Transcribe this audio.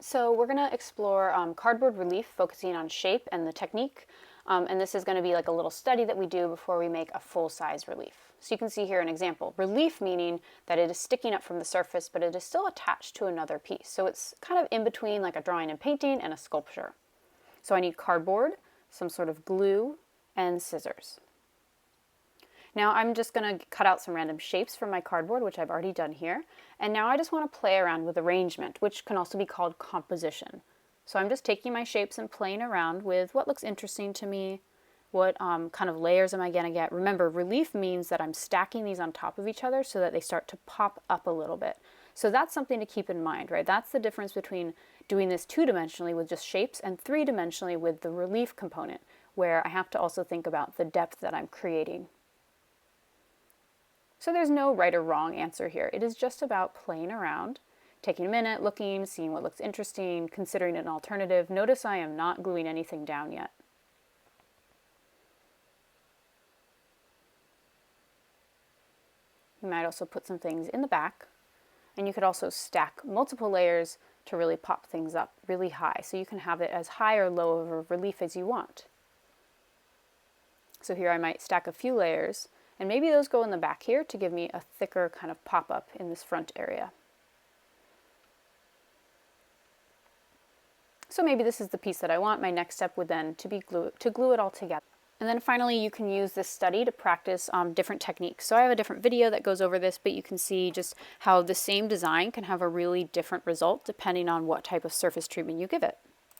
So we're going to explore cardboard relief, focusing on shape and the technique. And this is going to be like a little study that we do before we make a full-size relief. So you can see here an example. Relief meaning that it is sticking up from the surface, but it is still attached to another piece. So it's kind of in between like a drawing and painting and a sculpture. So I need cardboard, some sort of glue, and scissors. Now I'm just going to cut out some random shapes from my cardboard, which I've already done here. And now I just want to play around with arrangement, which can also be called composition. So I'm just taking my shapes and playing around with what looks interesting to me, what kind of layers am I going to get. Remember, relief means that I'm stacking these on top of each other so that they start to pop up a little bit. So that's something to keep in mind, right? That's the difference between doing this two-dimensionally with just shapes and three-dimensionally with the relief component, where I have to also think about the depth that I'm creating. So there's no right or wrong answer here. It is just about playing around, taking a minute, looking, seeing what looks interesting, considering an alternative. Notice I am not gluing anything down yet. You might also put some things in the back, and you could also stack multiple layers to really pop things up really high. So you can have it as high or low of a relief as you want. So here I might stack a few layers, and maybe those go in the back here to give me a thicker kind of pop-up in this front area. So maybe this is the piece that I want. My next step would then be to glue it all together. And then finally, you can use this study to practice different techniques. So I have a different video that goes over this, but you can see just how the same design can have a really different result depending on what type of surface treatment you give it.